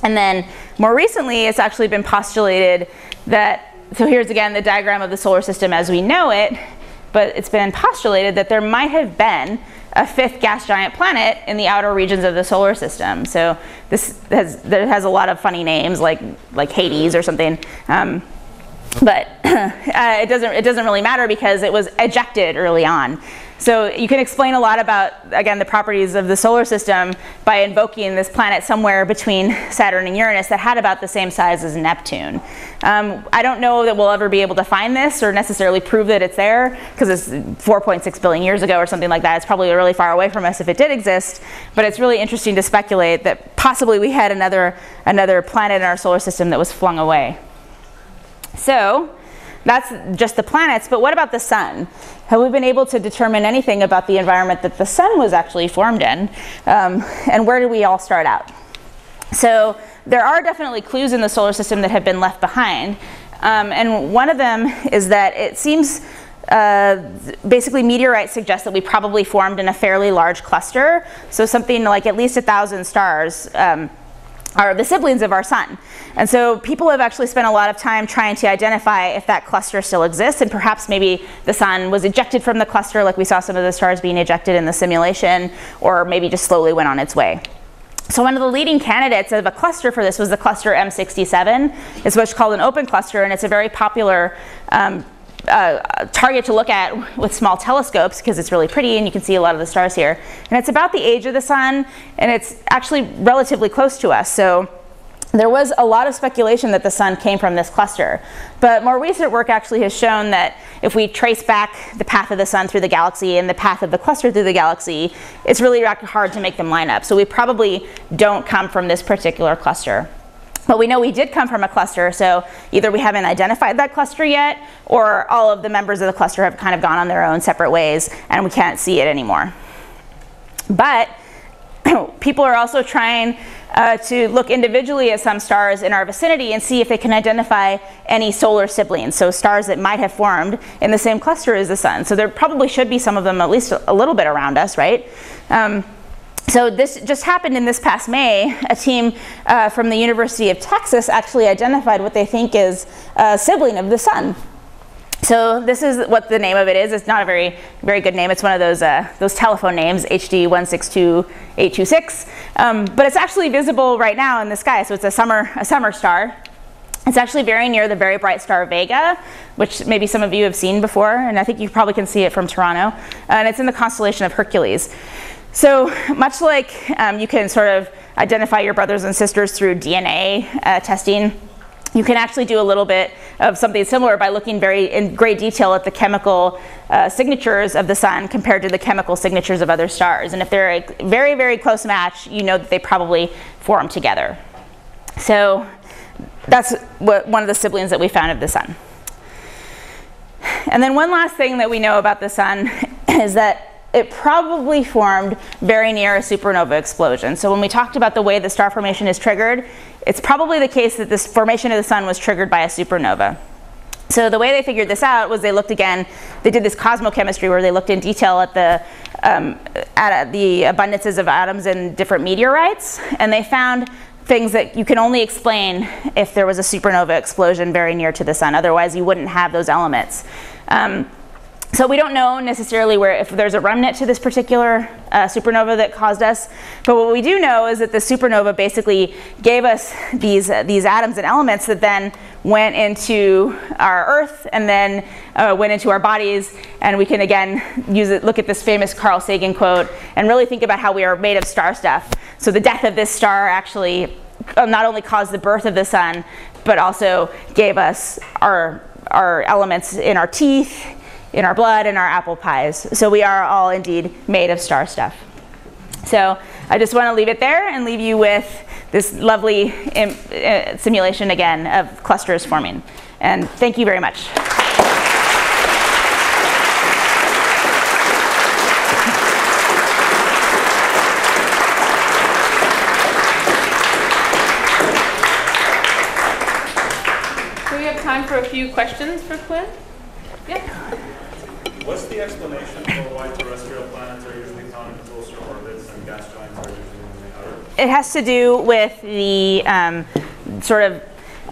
And then more recently, it's actually been postulated that, so here's again the diagram of the solar system as we know it, but it's been postulated that there might have been a fifth gas giant planet in the outer regions of the solar system. So there has a lot of funny names like Hades or something. But it doesn't really matter because it was ejected early on. So you can explain a lot about, again, the properties of the solar system by invoking this planet somewhere between Saturn and Uranus that had about the same size as Neptune. I don't know that we'll ever be able to find this or necessarily prove that it's there, because it's 4.6 billion years ago or something like that. It's probably really far away from us if it did exist, but it's really interesting to speculate that possibly we had another planet in our solar system that was flung away. So that's just the planets, but what about the sun? Have we been able to determine anything about the environment that the sun was actually formed in? And where did we all start out? So there are definitely clues in the solar system that have been left behind. And one of them is that it seems basically meteorites suggest that we probably formed in a fairly large cluster. So something like at least 1,000 stars are the siblings of our sun. And so people have actually spent a lot of time trying to identify if that cluster still exists, and perhaps maybe the sun was ejected from the cluster like we saw some of the stars being ejected in the simulation, or maybe just slowly went on its way. So one of the leading candidates of a cluster for this was the cluster M67. It's what's called an open cluster, and it's a very popular target to look at with small telescopes because it's really pretty and you can see a lot of the stars here. And it's about the age of the sun, and it's actually relatively close to us. So there was a lot of speculation that the sun came from this cluster. But more recent work actually has shown that if we trace back the path of the sun through the galaxy and the path of the cluster through the galaxy, it's really hard to make them line up. So we probably don't come from this particular cluster. But we know we did come from a cluster, so either we haven't identified that cluster yet, or all of the members of the cluster have kind of gone on their own separate ways and we can't see it anymore. But people are also trying to look individually at some stars in our vicinity and see if they can identify any solar siblings, so stars that might have formed in the same cluster as the sun. So there probably should be some of them at least a little bit around us, right? So this just happened in this past May. A team from the University of Texas actually identified what they think is a sibling of the sun. So this is what the name of it is. It's not a very good name. It's one of those telephone names, HD 162826. But it's actually visible right now in the sky. So it's a summer star. It's actually very near the very bright star Vega, which maybe some of you have seen before, and I think you probably can see it from Toronto. And it's in the constellation of Hercules. So much like you can sort of identify your brothers and sisters through DNA testing, you can actually do a little bit of something similar by looking in great detail at the chemical signatures of the sun compared to the chemical signatures of other stars. And if they're a very, very close match, you know that they probably formed together. So that's one of the siblings that we found of the sun. And then one last thing that we know about the sun is that it probably formed very near a supernova explosion. So when we talked about the way the star formation is triggered, it's probably the case that this formation of the sun was triggered by a supernova. So the way they figured this out was they did this cosmochemistry where they looked in detail at the abundances of atoms in different meteorites, and they found things that you can only explain if there was a supernova explosion very near to the sun. Otherwise, you wouldn't have those elements. So we don't know necessarily if there's a remnant to this particular supernova that caused us, but what we do know is that the supernova basically gave us these atoms and elements that then went into our Earth and then went into our bodies, and we can again look at this famous Carl Sagan quote and really think about how we are made of star stuff. So the death of this star actually not only caused the birth of the sun, but also gave us our elements in our teeth, in our blood, and our apple pies. So we are all indeed made of star stuff. So I just want to leave it there and leave you with this lovely simulation again of clusters forming. And thank you very much. Do we have time for a few questions for Quinn? Yeah. What's the explanation for why terrestrial planets are usually found in closer orbits and gas giants are usually in the outer? It has to do with the sort of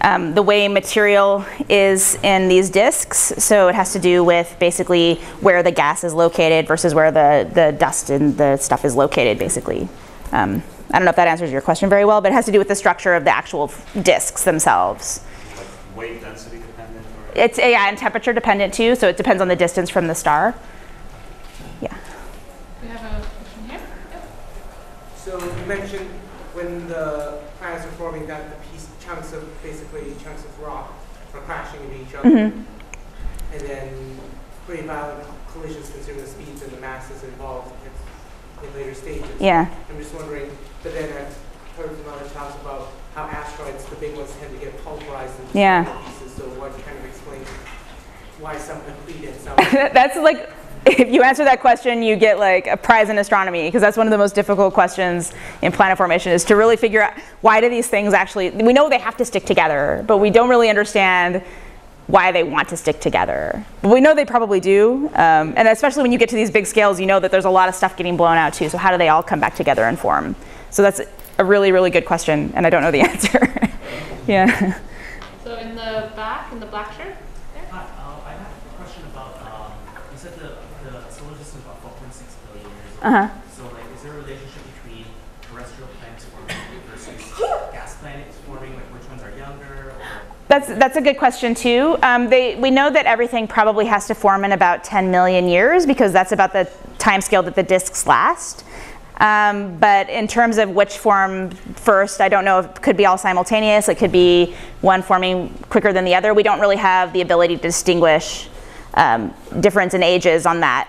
the way material is in these disks. So it has to do with basically where the gas is located versus where the dust and the stuff is located, basically. I don't know if that answers your question very well, but it has to do with the structure of the actual disks themselves. Like weight density dependent? Or? It's and temperature dependent too, so it depends on the distance from the star. Yeah. We have a question here. Yep. So you mentioned when the planets are forming that the chunks of rock are crashing into each other, and then pretty violent collisions considering the speeds and the masses involved in later stages. Yeah. I'm just wondering, but then I've heard some other talks about how asteroids, the big ones, tend to get pulverized into smaller pieces. So what kind of explains why some complete and some? That's like, if you answer that question, you get like a prize in astronomy, because that's one of the most difficult questions in planet formation, is to really figure out why do these things actually, we know they have to stick together, but we don't really understand why they want to stick together. But we know they probably do, and especially when you get to these big scales, you know that there's a lot of stuff getting blown out too, so how do they all come back together and form? So that's a really, really good question, and I don't know the answer. Yeah. So in the back, in the black shirt. Hi, I have a question about, you said the solar system is about 4.6 billion years old. So like, is there a relationship between terrestrial planets forming versus gas planets forming? Like, which ones are younger? Or? That's a good question too. We know that everything probably has to form in about 10 million years, because that's about the time scale that the disks last. But in terms of which form first, I don't know if it could be all simultaneous. It could be one forming quicker than the other. We don't really have the ability to distinguish difference in ages on that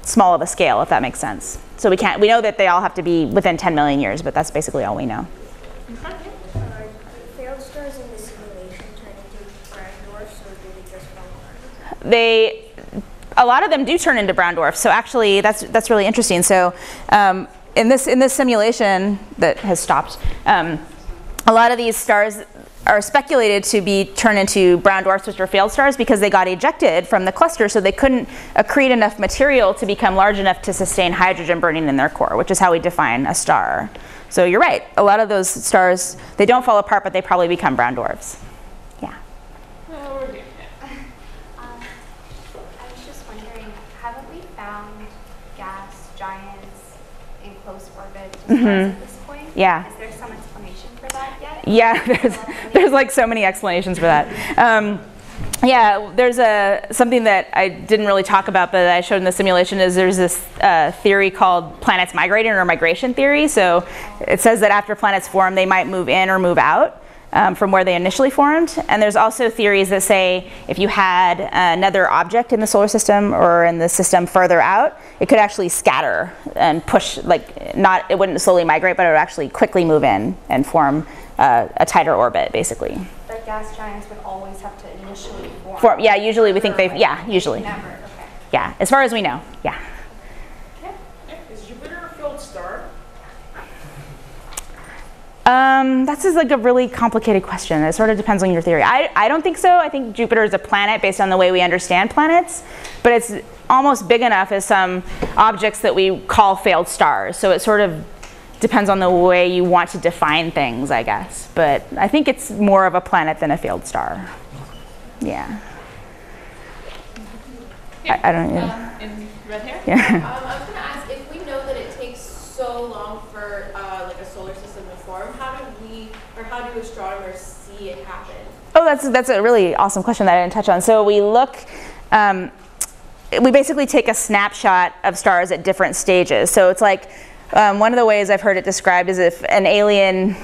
small of a scale, if that makes sense. So we know that they all have to be within 10 million years, but that's basically all we know. Failed stars in the simulation turn into brown dwarfs, or do they just fall apart? A lot of them do turn into brown dwarfs. So actually, that's really interesting. So in this simulation that has stopped, a lot of these stars are speculated to be turned into brown dwarfs, which are failed stars, because they got ejected from the cluster, so they couldn't accrete enough material to become large enough to sustain hydrogen burning in their core, which is how we define a star. So you're right. A lot of those stars, they don't fall apart, but they probably become brown dwarfs. Yeah. Over here. I was just wondering, haven't we found gas giants in close orbit to stars at this point? Yeah. Is there some explanation for that yet? Yeah, there's like so many explanations for that. Yeah, there's something that I didn't really talk about, but I showed in the simulation, is there's this theory called planets migrating, or migration theory. So it says that after planets form, they might move in or move out from where they initially formed. And there's also theories that say if you had another object in the solar system or in the system further out, it could actually scatter and push, like it wouldn't slowly migrate, but it would actually quickly move in and form a tighter orbit, basically. But gas giants would always have to initially form. Yeah, usually we think usually. Never, okay. Yeah, as far as we know, yeah. Is Jupiter a filled star? That's just like a really complicated question. It sort of depends on your theory. I don't think so. I think Jupiter is a planet based on the way we understand planets, but it's almost big enough as some objects that we call failed stars. So it sort of depends on the way you want to define things, I guess. But I think it's more of a planet than a failed star. Yeah. I don't know. In red hair? Yeah. I was going to ask, if we know that it takes so long for like a solar system to form, how do astronomers see it happen? Oh, that's a really awesome question that I didn't touch on. So we look, we basically take a snapshot of stars at different stages. So it's like, one of the ways I've heard it described is if an alien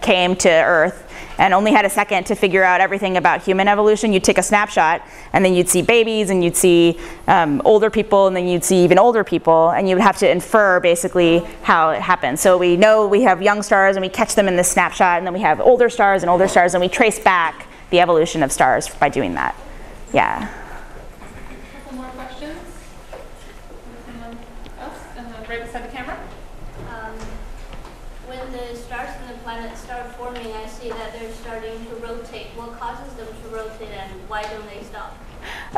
came to Earth and only had a second to figure out everything about human evolution, you'd take a snapshot and then you'd see babies and you'd see older people and then you'd see even older people, and you would have to infer basically how it happened. So we know we have young stars and we catch them in this snapshot, and then we have older stars and we trace back the evolution of stars by doing that. Yeah. Couple more questions? Anyone else? Right beside the camera? When the stars and the planets start forming, I see that they're starting to rotate. What causes them to rotate, and why don't they stop?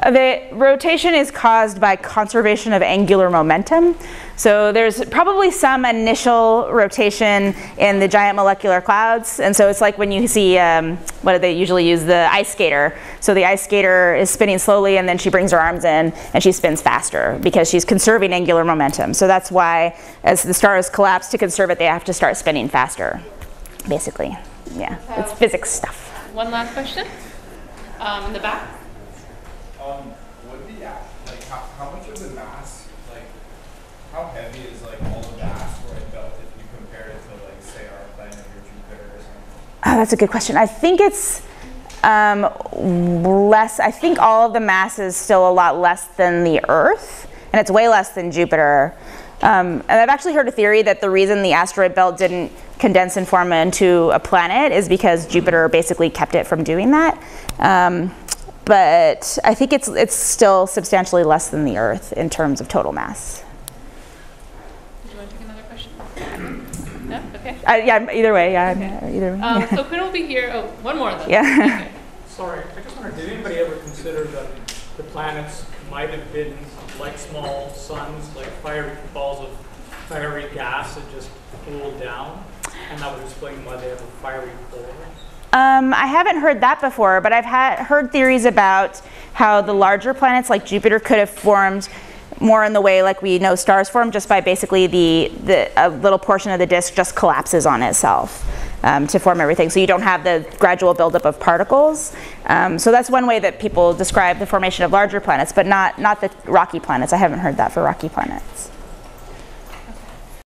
The rotation is caused by conservation of angular momentum. So there's probably some initial rotation in the giant molecular clouds. And so it's like when you see, what do they usually use? The ice skater. So the ice skater is spinning slowly and then she brings her arms in and she spins faster because she's conserving angular momentum. So that's why as the stars collapse, to conserve it, they have to start spinning faster, basically. Yeah, it's physics stuff. One last question in the back. Would the like how much of the mass, like how heavy is like all of the asteroid belt if you compare it to like say our planet or Jupiter or something? Oh, that's a good question. I think it's less. I think all of the mass is still a lot less than the Earth, and it's way less than Jupiter. And I've actually heard a theory that the reason the asteroid belt didn't condense and form into a planet is because Jupiter basically kept it from doing that. But I think it's still substantially less than the Earth in terms of total mass. Do you want to take another question? No? Okay. Yeah, either way. Yeah, okay. Either way. Yeah. So Quinn will be here. Oh, one more then. Yeah. Okay. Sorry, I just wondered, did anybody ever consider that the planets might have been like small suns, like fiery balls of fiery gas that just cooled down, and that would explain why they have a fiery core? I haven't heard that before, but I've heard theories about how the larger planets like Jupiter could have formed more in the way like we know stars form, just by basically a little portion of the disk just collapses on itself to form everything. So you don't have the gradual buildup of particles. So that's one way that people describe the formation of larger planets, but not the rocky planets. I haven't heard that for rocky planets.